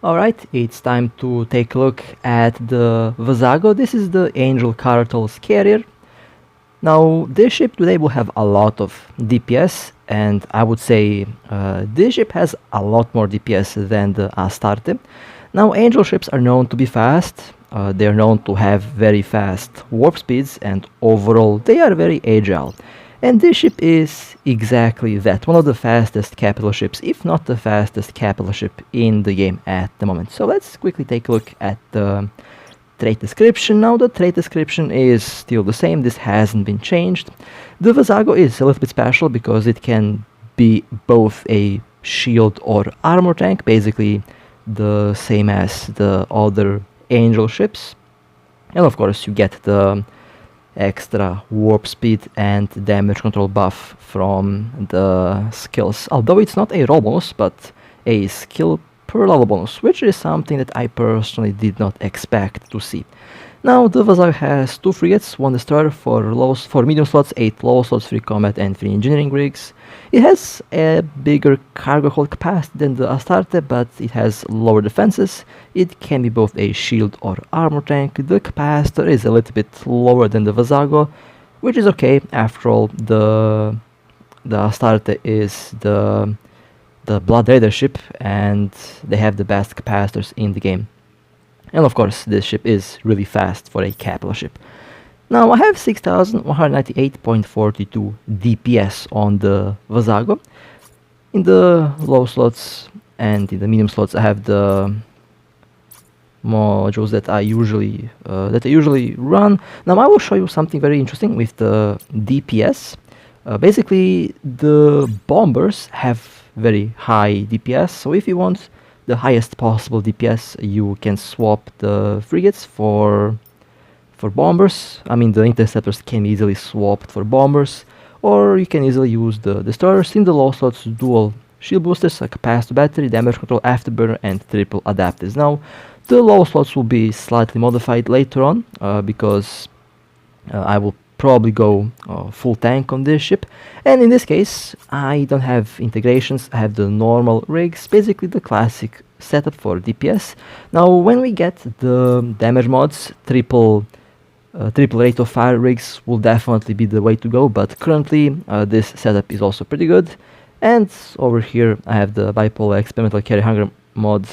Alright, it's time to take a look at the Vassago. This is the Angel Cartel's carrier. Now, this ship today will have a lot of DPS, and I would say this ship has a lot more DPS than the Astarte. Now, Angel ships are known to be fast, they're known to have very fast warp speeds, and overall they are very agile. And this ship is exactly that, one of the fastest capital ships, if not the fastest capital ship in the game at the moment. So let's quickly take a look at the trait description. Now the trait description is still the same, this hasn't been changed. The Vassago is a little bit special because it can be both a shield or armor tank, basically the same as the other Angel ships. And of course you get the extra warp speed and damage control buff from the skills, although it's not a roll bonus but a skill per level bonus, which is something that I personally did not expect to see. Now the Vassago has 2 frigates, 1 destroyer for medium slots, 8 low slots, 3 combat and 3 engineering rigs. It has a bigger cargo hold capacity than the Astarte, but it has lower defenses. It can be both a shield or armor tank. The capacitor is a little bit lower than the Vassago, which is okay. After all, the Astarte is the Blood Raider ship, and they have the best capacitors in the game. And of course, this ship is really fast for a capital ship. Now I have 6198.42 DPS on the Vassago. In the low slots and in the medium slots I have the modules that I usually run. Now I will show you something very interesting with the DPS. Basically the bombers have very high DPS, so if you want the highest possible DPS you can swap the frigates for bombers. I mean, the interceptors can be easily swapped for bombers, or you can easily use the destroyers. In the low slots, dual shield boosters, a capacitor battery, damage control, afterburner, and triple adapters. Now, the low slots will be slightly modified later on, because I will probably go full tank on this ship. And in this case, I don't have integrations, I have the normal rigs, basically the classic setup for DPS. Now, when we get the damage mods, triple rate of fire rigs will definitely be the way to go, but currently this setup is also pretty good. And over here I have the bipolar experimental carry hunger mod,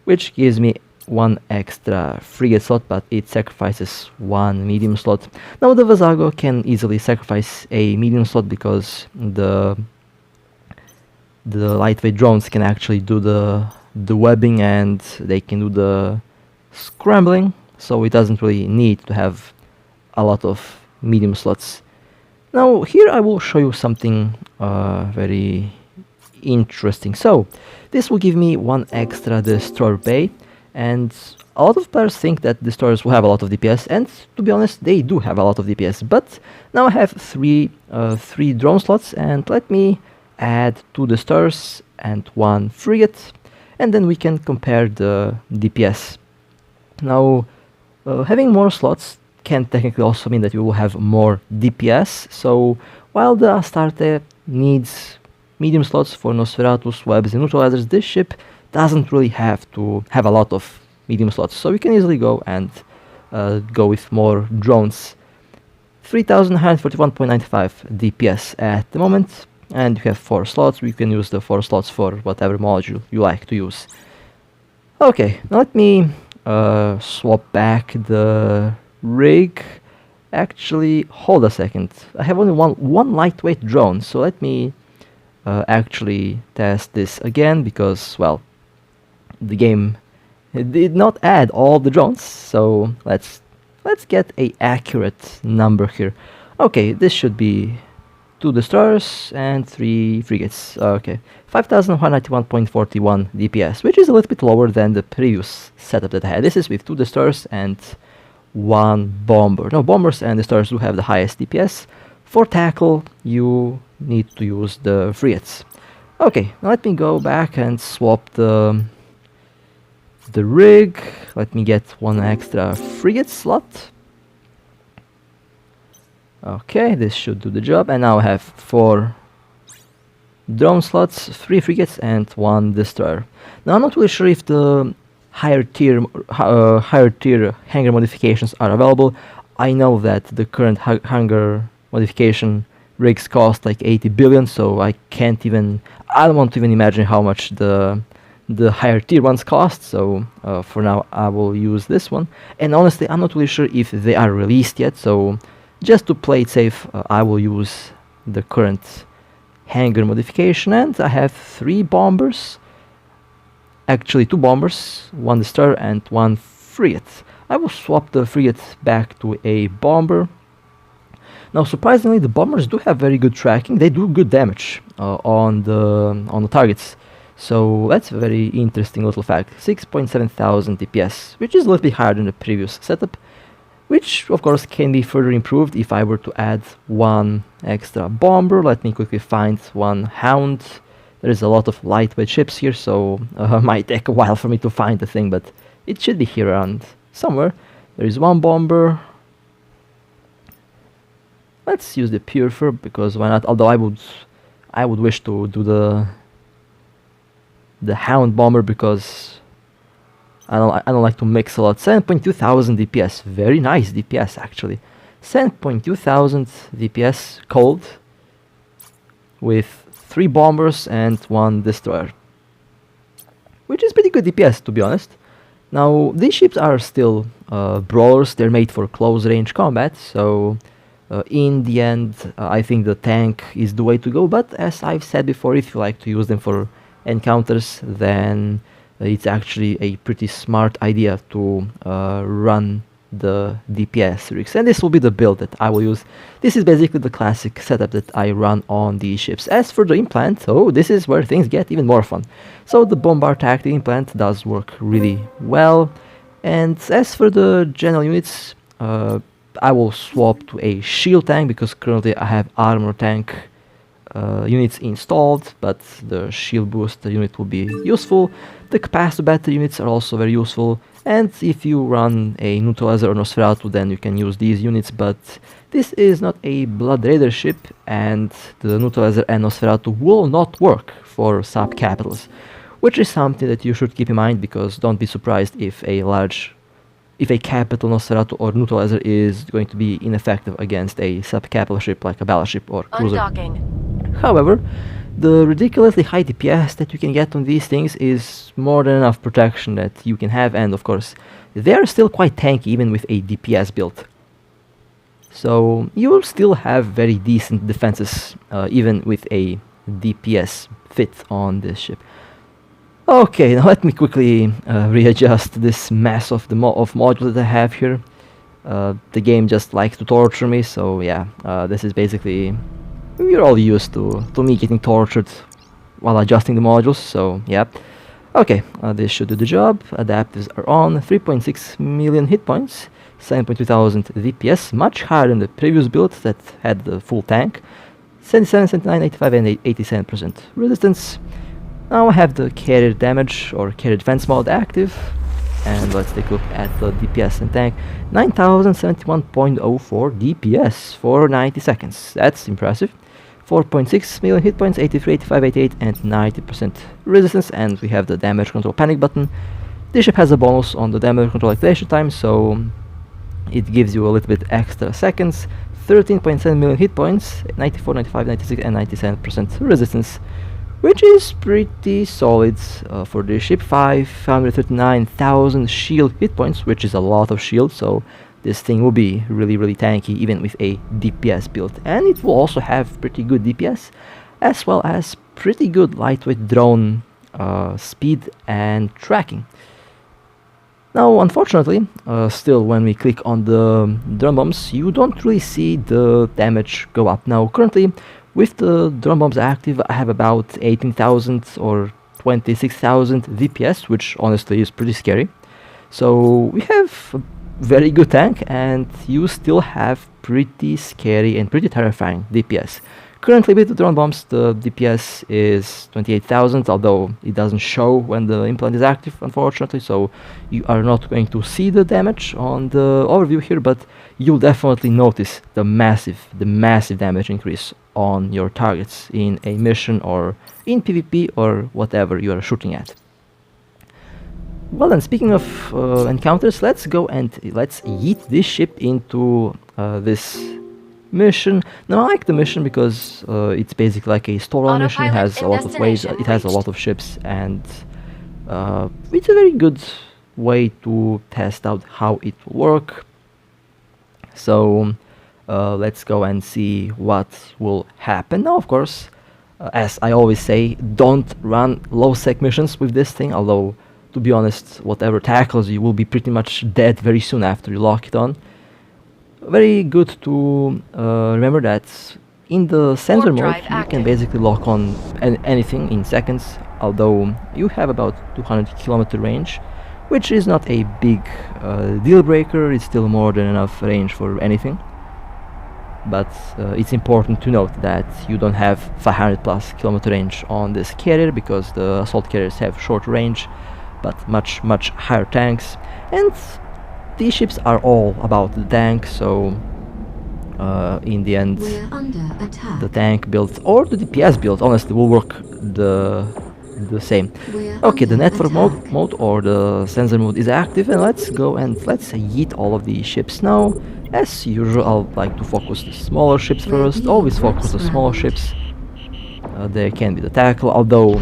which gives me 1 extra frigate slot, but it sacrifices 1 medium slot. Now the Vassago can easily sacrifice a medium slot because the lightweight drones can actually do the webbing and they can do the scrambling, so it doesn't really need to have a lot of medium slots. Now here I will show you something very interesting. So this will give me 1 extra destroyer bay, and a lot of players think that destroyers will have a lot of DPS, and to be honest they do have a lot of DPS, but now I have 3 drone slots, and let me add 2 destroyers and 1 frigate, and then we can compare the DPS. Now having more slots can technically also mean that you will have more DPS, so while the Astarte needs medium slots for Nosferatus, webs and neutralizers, this ship doesn't really have to have a lot of medium slots, so we can easily go and go with more drones. 3141.95 DPS at the moment, and you have 4 slots. We can use the 4 slots for whatever module you like to use. Okay, now let me swap back the rig. Actually, hold a second, I have only one lightweight drone, so let me actually test this again, because, well, the game did not add all the drones, so let's get a accurate number here. Okay, this should be 2 destroyers and 3 frigates. Okay, 5191.41 DPS, which is a little bit lower than the previous setup that I had. This is with 2 destroyers and 1 bomber. Now, bombers and destroyers do have the highest DPS. For tackle, you need to use the frigates. Okay, now let me go back and swap the rig. Let me get 1 extra frigate slot. Okay, this should do the job, and now I have 4 drone slots, 3 frigates, and 1 destroyer. Now I'm not really sure if the higher tier hangar modifications are available. I know that the current hangar modification rigs cost like 80 billion, so I don't want to even imagine how much the higher tier ones cost, so for now I will use this one. And honestly, I'm not really sure if they are released yet, so just to play it safe, I will use the current hangar modification, and I have 3 bombers. Actually 2 bombers, 1 destroyer and 1 frigate. I will swap the frigate back to a bomber. Now surprisingly, the bombers do have very good tracking. They do good damage on the targets. So that's a very interesting little fact. 6.7 thousand DPS, which is a little bit higher than the previous setup, which of course can be further improved if I were to add 1 extra bomber. Let me quickly find 1 hound. There is a lot of lightweight ships here, so might take a while for me to find the thing, but it should be here around somewhere. There is 1 bomber. Let's use the Purifier, because why not? Although I would wish to do the hound bomber, because I don't like to mix a lot. 7.2 thousand DPS, very nice DPS actually. 7.2 thousand DPS cold with 3 bombers and 1 destroyer, which is pretty good DPS, to be honest. Now these ships are still brawlers. They're made for close range combat, so in the end I think the tank is the way to go. But as I've said before, if you like to use them for encounters, then it's actually a pretty smart idea to run the DPS rigs, and this will be the build that I will use. This is basically the classic setup that I run on these ships. As for the implant, this is where things get even more fun. So the bombard tactic implant does work really well, and as for the general units, I will swap to a shield tank, because currently I have armor tank units installed, but the shield booster unit will be useful. The capacitor battery units are also very useful, and if you run a Neutralizer or Nosferatu, then you can use these units, but this is not a Blood Raider ship, and the Neutralizer and Nosferatu will not work for sub-capitals, which is something that you should keep in mind, because don't be surprised if a capital Nosferatu or Neutralizer is going to be ineffective against a sub-capital ship like a battleship or cruiser. Undocking. However, the ridiculously high DPS that you can get on these things is more than enough protection that you can have, and of course they are still quite tanky even with a DPS build. So you will still have very decent defenses even with a DPS fit on this ship. Okay, now let me quickly readjust this mess of modules that I have here. The game just likes to torture me, so yeah, this is basically... We're all used to me getting tortured while adjusting the modules, so yeah. Okay, this should do the job. Adaptives are on. 3.6 million hit points, 7.2 thousand DPS, much higher than the previous build that had the full tank. 77, 79, 85 and 87% resistance. Now I have the carrier damage or carrier defense mode active, and let's take a look at the DPS and tank. 9071.04 DPS for 90 seconds, that's impressive. 4.6 million hit points, 83, 85, 88 and 90% resistance, and we have the damage control panic button. This ship has a bonus on the damage control activation time, so it gives you a little bit extra seconds. 13.7 million hit points, 94, 95, 96 and 97% resistance, which is pretty solid for this ship. 539,000 shield hit points, which is a lot of shield, so this thing will be really tanky even with a DPS build, and it will also have pretty good DPS as well as pretty good lightweight drone speed and tracking. Now unfortunately, still when we click on the drone bombs, you don't really see the damage go up. Now currently with the drone bombs active, I have about 18,000 or 26,000 DPS, which honestly is pretty scary. So we have a very good tank, and you still have pretty scary and pretty terrifying DPS. Currently with the drone bombs, the DPS is 28,000, although it doesn't show when the implant is active, unfortunately, so you are not going to see the damage on the overview here, but you'll definitely notice the massive damage increase on your targets in a mission or in PvP or whatever you are shooting at. Well then, speaking of encounters, let's go and let's yeet this ship into this mission. Now I like the mission because it's basically like a storyline mission. It has a lot of ways, it has a lot of ships, and it's a very good way to test out how it will work. So let's go and see what will happen. Now of course, as I always say, don't run low sec missions with this thing, although to be honest, whatever tackles you will be pretty much dead very soon after you lock it on. Very good to remember that in the sensor mode you can basically lock on anything in seconds, although you have about 200 kilometer range, which is not a big deal breaker. It's still more than enough range for anything, but it's important to note that you don't have 500 plus kilometer range on this carrier, because the assault carriers have short range but much higher tanks, and these ships are all about the tank, so in the end the tank build or the DPS build honestly will work the same. Okay, the network mode or the sensor mode is active, and let's go and let's yeet all of these ships now. As usual, I'll like to focus the smaller ships first. Always focus the smaller ships. There can be the tackle, although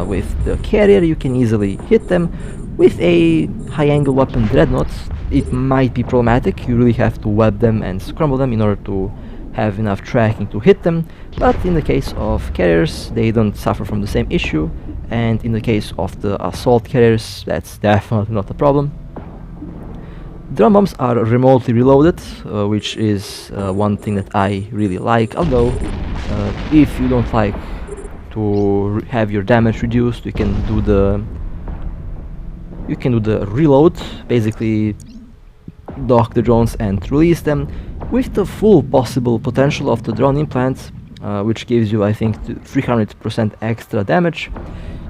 with the carrier you can easily hit them. With a high angle weapon dreadnought it might be problematic. You really have to web them and scramble them in order to have enough tracking to hit them, but in the case of carriers they don't suffer from the same issue, and in the case of the assault carriers that's definitely not a problem. Drone bombs are remotely reloaded, which is one thing that I really like, although if you don't like to have your damage reduced, you can do the reload, basically dock the drones and release them with the full possible potential of the drone implant, which gives you I think 300% extra damage.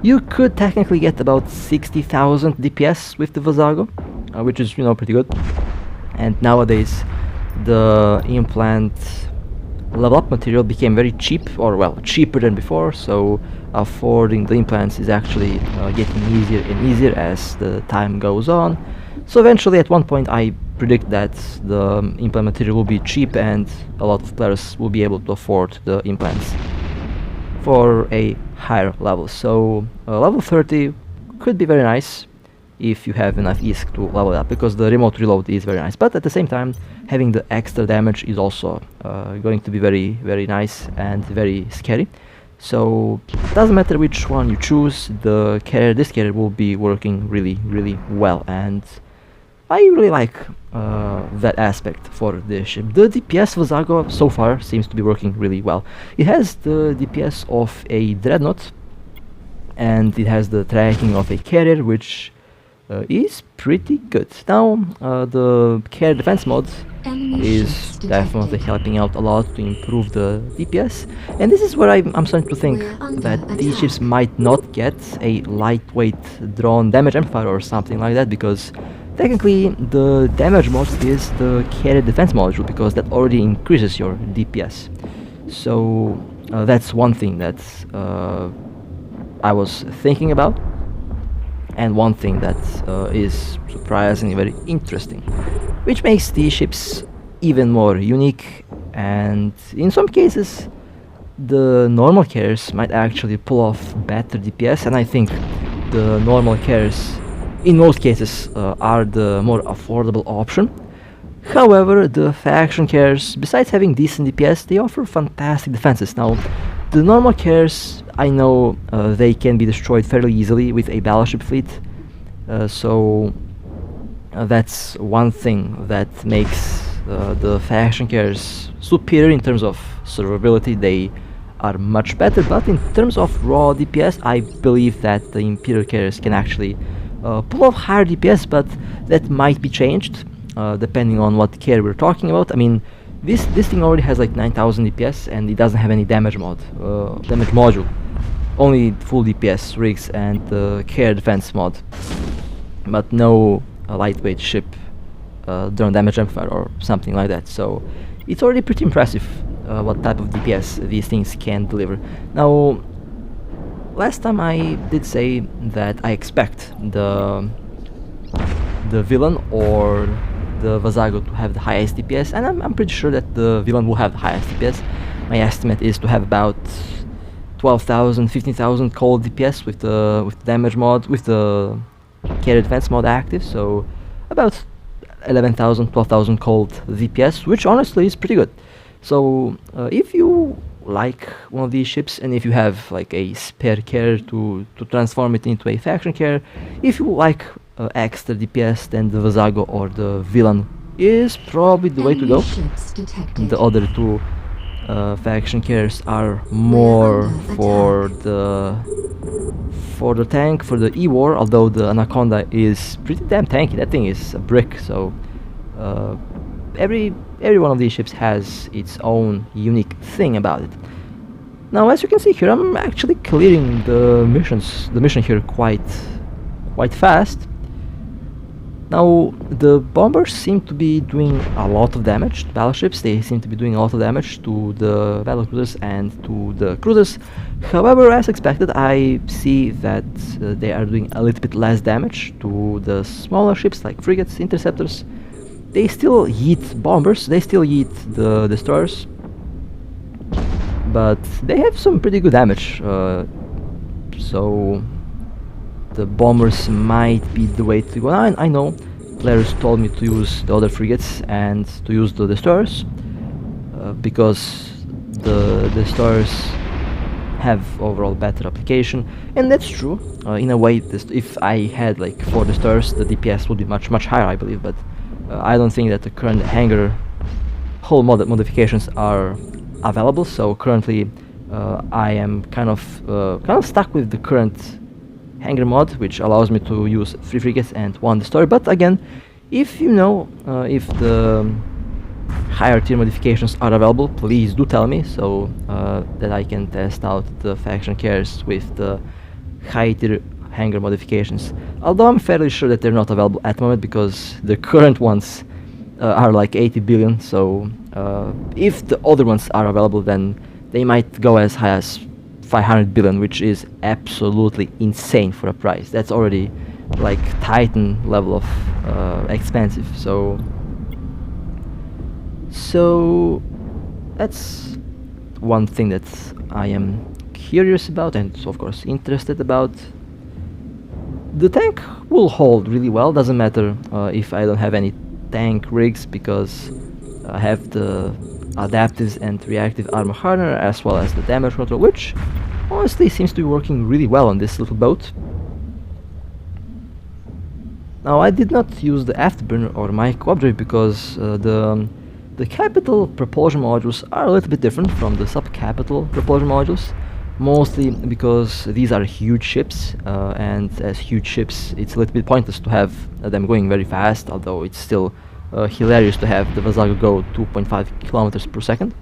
You could technically get about 60,000 DPS with the Vassago, which is, you know, pretty good. And nowadays the implant level up material became very cheap, or well, cheaper than before, so affording the implants is actually getting easier and easier as the time goes on. So eventually at one point I predict that the implant material will be cheap and a lot of players will be able to afford the implants for a higher level. So level 30 could be very nice if you have enough ISK to level it up, because the remote reload is very nice, but at the same time having the extra damage is also going to be very nice and very scary. So it doesn't matter which one you choose, this carrier will be working really well, and I really like that aspect for this ship. The DPS Vassago so far seems to be working really well. It has the DPS of a dreadnought, and it has the tracking of a carrier, which is pretty good. Now the carrier defense mode is definitely helping out a lot to improve the DPS, and this is where I'm starting to think that these ships might not get a lightweight drone damage amplifier or something like that, because technically the damage mode is the carrier defense module, because that already increases your DPS. So that's one thing that I was thinking about, and one thing that is surprisingly very interesting, which makes these ships even more unique. And in some cases the normal carriers might actually pull off better DPS, and I think the normal carriers in most cases are the more affordable option. However, the faction carriers, besides having decent DPS, they offer fantastic defenses. Now the normal carriers, I know they can be destroyed fairly easily with a battleship fleet, so that's one thing that makes the faction carriers superior in terms of survivability. They are much better, but in terms of raw DPS, I believe that the Imperial carriers can actually pull off higher DPS, but that might be changed depending on what carrier we're talking about. I mean, This thing already has like 9000 DPS and it doesn't have any damage damage module. Only full DPS rigs and the care defense mod, but no lightweight ship drone damage amplifier or something like that. So it's already pretty impressive what type of DPS these things can deliver. Now, last time I did say that I expect the villain or the Vassago to have the highest DPS, and I'm pretty sure that the villain will have the highest DPS. My estimate is to have about 12,000, 15,000 cold DPS with the damage mod, with the carry defense mod active, so about 11,000, 12,000 cold DPS, which honestly is pretty good. So if you like one of these ships, and if you have like a spare carrier to transform it into a faction carrier, if you like extra DPS, then the Vassago or the villain is probably the way to go. The other two faction carriers are more for the tank, for the E-War, although the Anaconda is pretty damn tanky. That thing is a brick, so every one of these ships has its own unique thing about it. Now, as you can see here, I'm actually clearing the mission here quite fast. Now, the bombers seem to be doing a lot of damage. The battleships, they seem to be doing a lot of damage to the battlecruisers and to the cruisers. However, as expected, I see that they are doing a little bit less damage to the smaller ships like frigates, interceptors. They still yeet bombers, they still yeet the destroyers, but they have some pretty good damage. So the bombers might be the way to go. I know players told me to use the other frigates and to use the destroyers because the destroyers have overall better application, and that's true. In a way, if I had like 4 destroyers, the DPS would be much higher, I believe, but I don't think that the current hangar hull modifications are available. So currently I am kind of stuck with the current hangar mod, which allows me to use 3 frigates and 1 destroyer. But again, if you know if the higher tier modifications are available, please do tell me, so that I can test out the faction carriers with the high tier hangar modifications. Although I'm fairly sure that they're not available at the moment because the current ones are like 80 billion, so if the other ones are available, then they might go as high as 500 billion, which is absolutely insane for a price. That's already like Titan level of expensive. So that's one thing that I am curious about and of course interested about. The tank will hold really well, doesn't matter if I don't have any tank rigs, because I have the adaptive and reactive armor hardener as well as the damage control, which honestly seems to be working really well on this little boat. Now, I did not use the afterburner or micro upgrade because the capital propulsion modules are a little bit different from the sub-capital propulsion modules, mostly because these are huge ships, and as huge ships it's a little bit pointless to have them going very fast, although it's still hilarious to have the Vassago go 2.5 kilometers per second.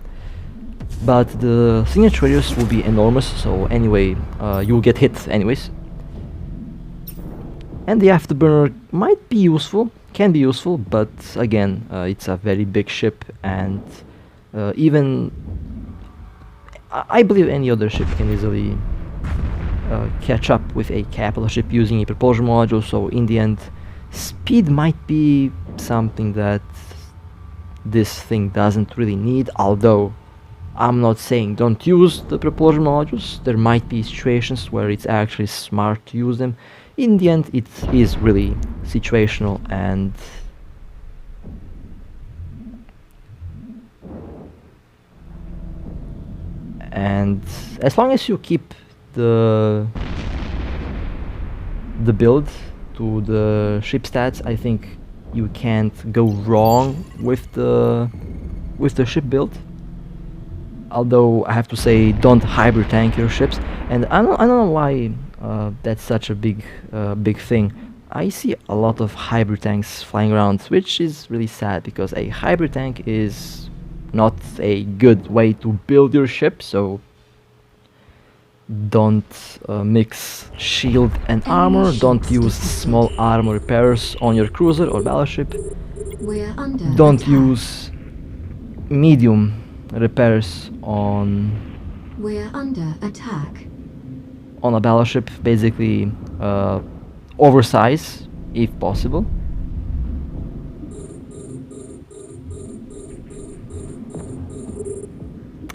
But the signature radius will be enormous, so anyway, you'll get hit anyways. And the afterburner might be useful, can be useful, but again, it's a very big ship, and even I believe any other ship can easily catch up with a capital ship using a propulsion module, so in the end, speed might be something that this thing doesn't really need, although I'm not saying don't use the propulsion modules. There might be situations where it's actually smart to use them. In the end, it is really situational, and as long as you keep the build to the ship stats, I think you can't go wrong with the ship build. Although I have to say, don't hybrid tank your ships, and I don't know why that's such a big thing. I see a lot of hybrid tanks flying around, which is really sad because a hybrid tank is not a good way to build your ship, so don't mix shield and armor, don't use small armor repairs on your cruiser or battleship, don't use medium repairs on a battleship, basically oversize if possible.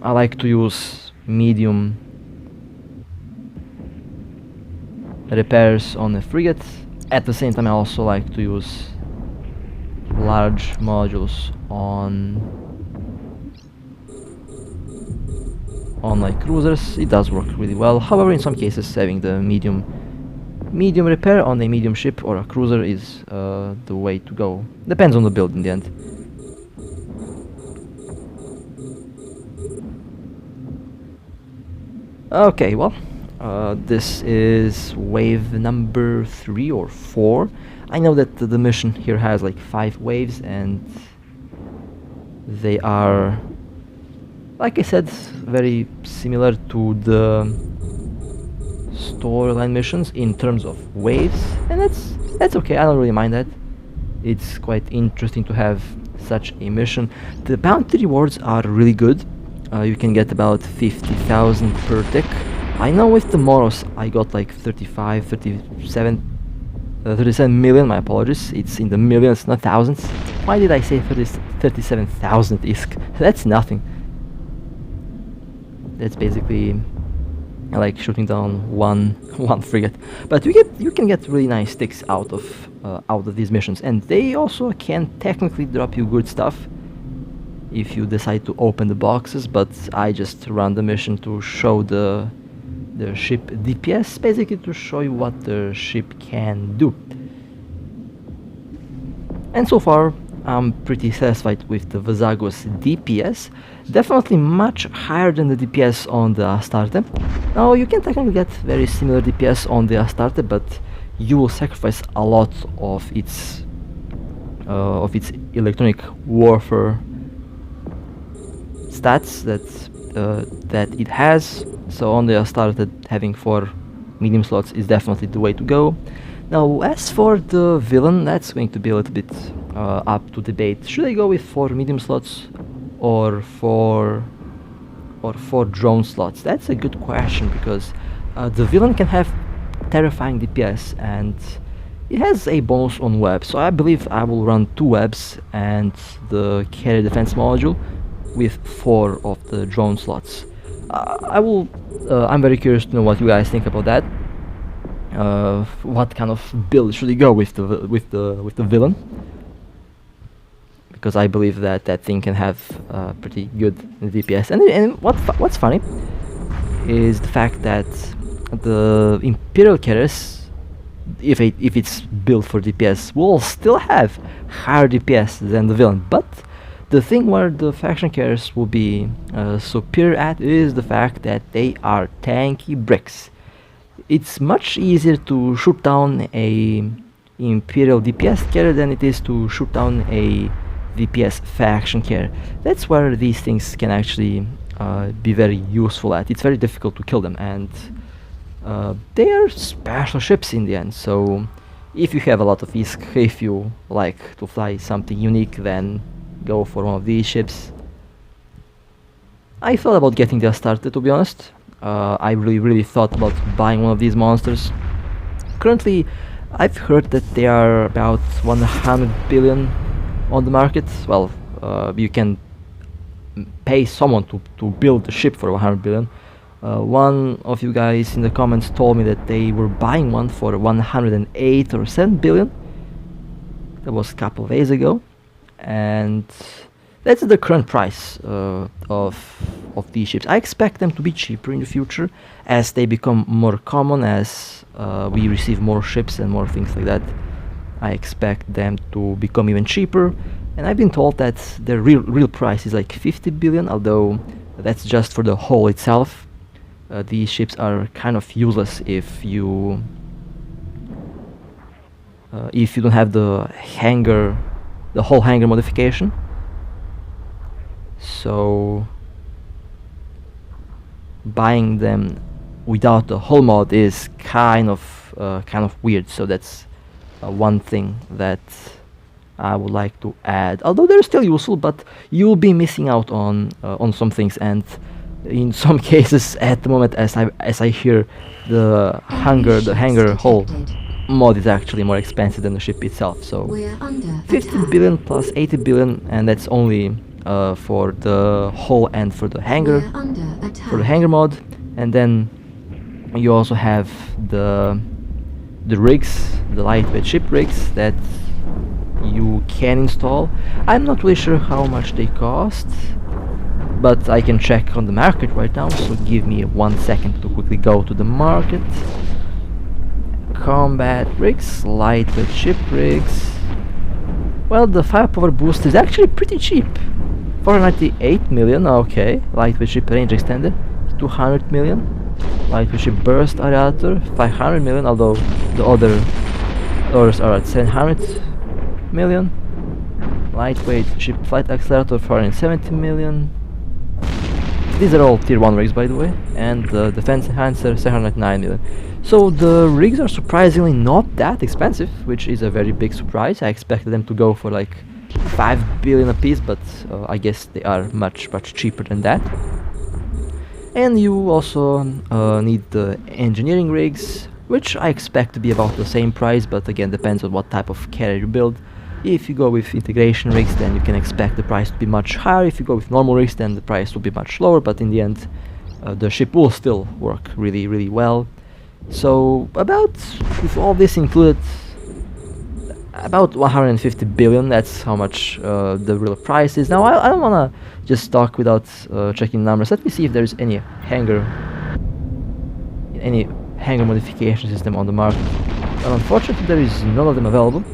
I like to use medium repairs on a frigate. At the same time, I also like to use large modules on like cruisers. It does work really well. However, in some cases, having the medium repair on a medium ship or a cruiser is the way to go. Depends on the build in the end. Okay, well, this is wave number 3 or 4. I know that the mission here has like 5 waves, and they are, like I said, very similar to the storyline missions in terms of waves, and that's okay. I don't really mind that. It's quite interesting to have such a mission. The bounty rewards are really good. You can get about 50,000 per tick. I know with the Moros I got like 37 million, my apologies. It's in the millions, not thousands. Why did I say 37,000 ISK? That's nothing. That's basically like shooting down one frigate. But you can get really nice ticks out of these missions, and they also can technically drop you good stuff if you decide to open the boxes, but I just run the mission to show the ship DPS, basically to show you what the ship can do. And so far I'm pretty satisfied with the Vassago's DPS, definitely much higher than the DPS on the Astarte. Now you can technically get very similar DPS on the Astarte, but you will sacrifice a lot of its electronic warfare stats that it has. So on the Astarte, having 4 medium slots is definitely the way to go. Now as for the villain, that's going to be a little bit up to debate. Should I go with 4 medium slots or 4 drone slots? That's a good question, because the villain can have terrifying DPS and it has a bonus on web, so I believe I will run 2 webs and the carrier defense module with 4 of the drone slots. I'm very curious to know what you guys think about that. What kind of build should we go with the villain? Because I believe that thing can have pretty good DPS. And what's funny is the fact that the Imperial carriers, if it's built for DPS, will still have higher DPS than the villain. But the thing where the faction carriers will be superior at is the fact that they are tanky bricks. It's much easier to shoot down a Imperial DPS carrier than it is to shoot down a DPS faction carrier. That's where these things can actually be very useful at. It's very difficult to kill them, and they are special ships in the end. So if you have a lot of ISK, if you like to fly something unique, then go for one of these ships. I thought about getting the Astarte, to be honest. I really thought about buying one of these monsters. Currently, I've heard that they are about 100 billion on the market. Well, you can pay someone to build a ship for 100 billion. One of you guys in the comments told me that they were buying one for 108 or 7 billion. That was a couple of days ago. And that's the current price of these ships. I expect them to be cheaper in the future as they become more common, as we receive more ships and more things like that. I expect them to become even cheaper, and I've been told that their real price is like 50 billion, although that's just for the hull itself. These ships are kind of useless if you don't have the hull hanger modification. so buying them without the hull mod is kind of weird. So that's one thing that I would like to add. Although they're still useful, but you'll be missing out on some things, and in some cases at the moment, as I hear, the hangar hull mod is actually more expensive than the ship itself. So 50 billion plus 80 billion, and that's only for the hull and for the hangar mod. And then you also have the rigs, the lightweight ship rigs that you can install. I'm not really sure how much they cost, but I can check on the market right now, so give me 1 second to quickly go to the market. Combat rigs, lightweight ship rigs. Well, the firepower boost is actually pretty cheap. 498 million, okay. Lightweight ship range extender, 200 million. Lightweight ship burst radiator, 500 million, although the others are at 700 million. Lightweight ship flight accelerator, 470 million. These are all tier 1 rigs, by the way, and the defense enhancer, 709 million. So the rigs are surprisingly not that expensive, which is a very big surprise. I expected them to go for like 5 billion a piece, but I guess they are much cheaper than that. And you also need the engineering rigs, which I expect to be about the same price, but again depends on what type of carrier you build. If you go with integration rigs, then you can expect the price to be much higher. If you go with normal rigs, then the price will be much lower, but in the end the ship will still work really well. So with all this included, about 150 billion, that's how much the real price is. Now I don't wanna just talk without checking numbers. Let me see if there's any hangar modification system on the market. Well, unfortunately there is none of them available.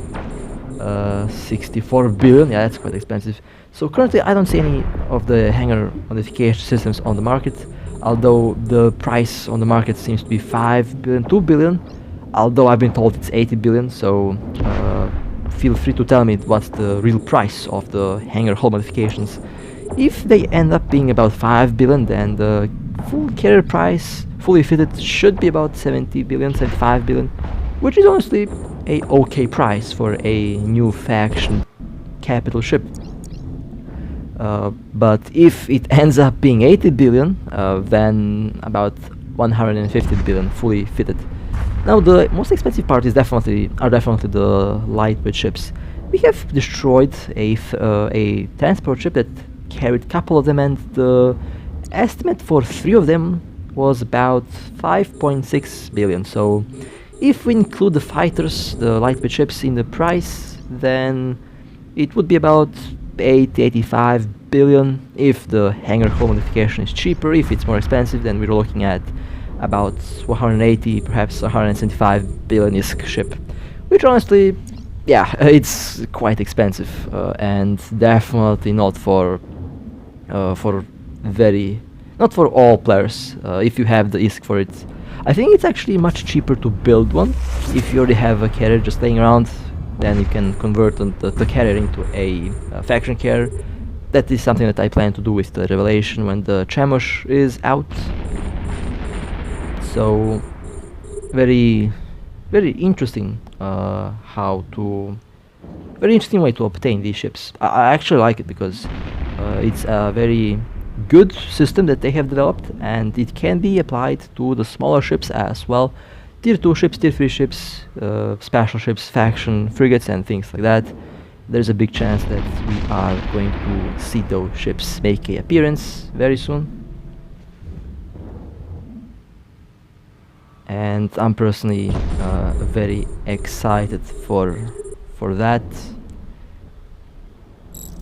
64 billion, yeah, that's quite expensive. So currently I don't see any of the hangar modification systems on the market, although the price on the market seems to be 5 billion, 2 billion, although I've been told it's 80 billion, so feel free to tell me what's the real price of the hangar hull modifications. If they end up being about 5 billion, then the full carrier price, fully fitted, should be about 70 billion, 75 billion, which is honestly a okay price for a new faction capital ship. But if it ends up being 80 billion, then about 150 billion fully fitted. Now the most expensive part are definitely the lightweight ships. We have destroyed a transport ship that carried a couple of them, and the estimate for 3 of them was about 5.6 billion. So if we include the fighters, the lightweight ships, in the price, then it would be about 85 billion. If the hangar hull modification is cheaper, if it's more expensive, then we're looking at about 180, perhaps 175 billion-isk ship, which honestly, yeah, it's quite expensive, and definitely not for all players. If you have the ISK for it, I think it's actually much cheaper to build one. If you already have a carrier just laying around, then you can convert the carrier into a faction carrier. That is something that I plan to do with the Revelation when the Chamosh is out. So very interesting very interesting way to obtain these ships. I actually like it because it's a very good system that they have developed, and it can be applied to the smaller ships as well. Tier 2 ships, Tier 3 ships, special ships, faction, frigates and things like that. There's a big chance that we are going to see those ships make an appearance very soon. And I'm personally very excited for that.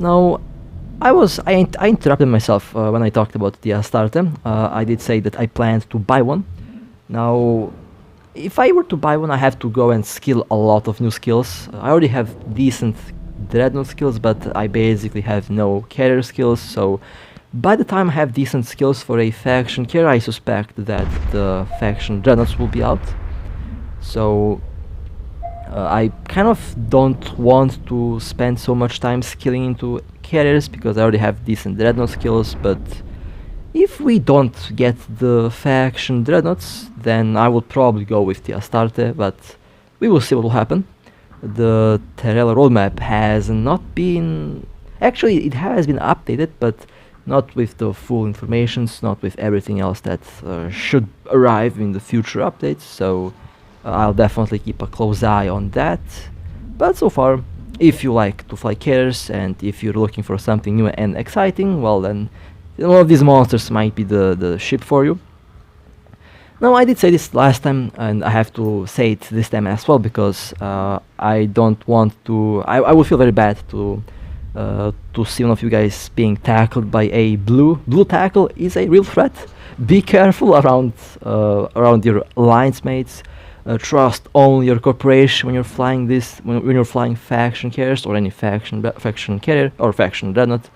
Now, I interrupted myself when I talked about the Astarte. I did say that I planned to buy one. Now, if I were to buy one, I have to go and skill a lot of new skills. I already have decent dreadnought skills, but I basically have no carrier skills, so by the time I have decent skills for a faction carrier, I suspect that the faction dreadnoughts will be out. So I kind of don't want to spend so much time skilling into carriers because I already have decent dreadnought skills, but if we don't get the faction dreadnoughts, then I would probably go with the Astarte, but we will see what will happen. The Terrell roadmap has not been... Actually, it has been updated, but not with the full informations, not with everything else that should arrive in the future updates, so I'll definitely keep a close eye on that. But so far, if you like to fly carriers and if you're looking for something new and exciting, well then one of these monsters might be the ship for you. Now, I did say this last time, and I have to say it this time as well, because I don't want to... I would feel very bad to see one of you guys being tackled by a blue tackle is a real threat. Be careful around your alliance mates. Trust only your corporation when you're flying this, when you're flying faction carriers or any faction carrier or faction dreadnought.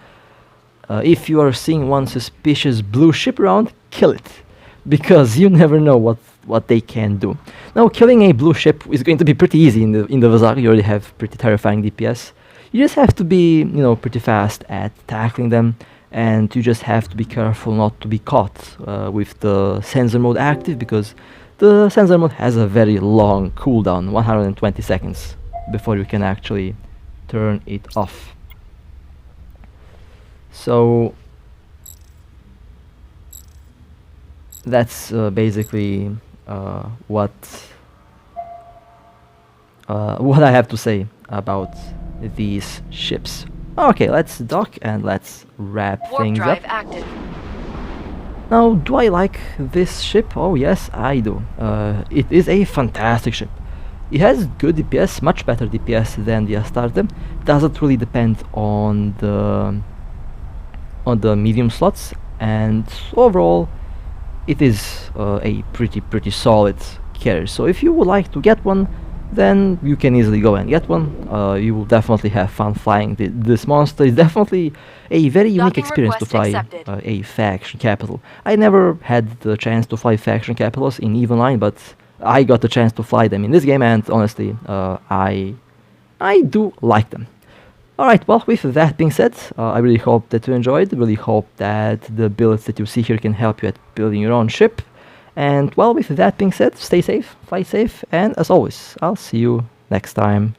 If you are seeing one suspicious blue ship around, kill it, because you never know what they can do. Now, killing a blue ship is going to be pretty easy in the Vassago. You already have pretty terrifying DPS. You just have to be, pretty fast at tackling them, and you just have to be careful not to be caught with the sensor mode active, because the sensor mode has a very long cooldown, 120 seconds, before you can actually turn it off. So that's basically what I have to say about these ships. Okay, let's dock and let's wrap things up. Active. Now, do I like this ship? Oh yes, I do. It is a fantastic ship. It has good DPS, much better DPS than the Astarte. Doesn't really depend on the medium slots, and overall it is a pretty solid carrier. So if you would like to get one, then you can easily go and get one. You will definitely have fun flying this monster. It's definitely a very unique experience to fly a faction capital. I never had the chance to fly faction capitals in EVE Online, but I got the chance to fly them in this game, and honestly, I do like them. Alright, well, with that being said, I really hope that you enjoyed. Really hope that the builds that you see here can help you at building your own ship. And well, with that being said, stay safe, fly safe, and as always, I'll see you next time.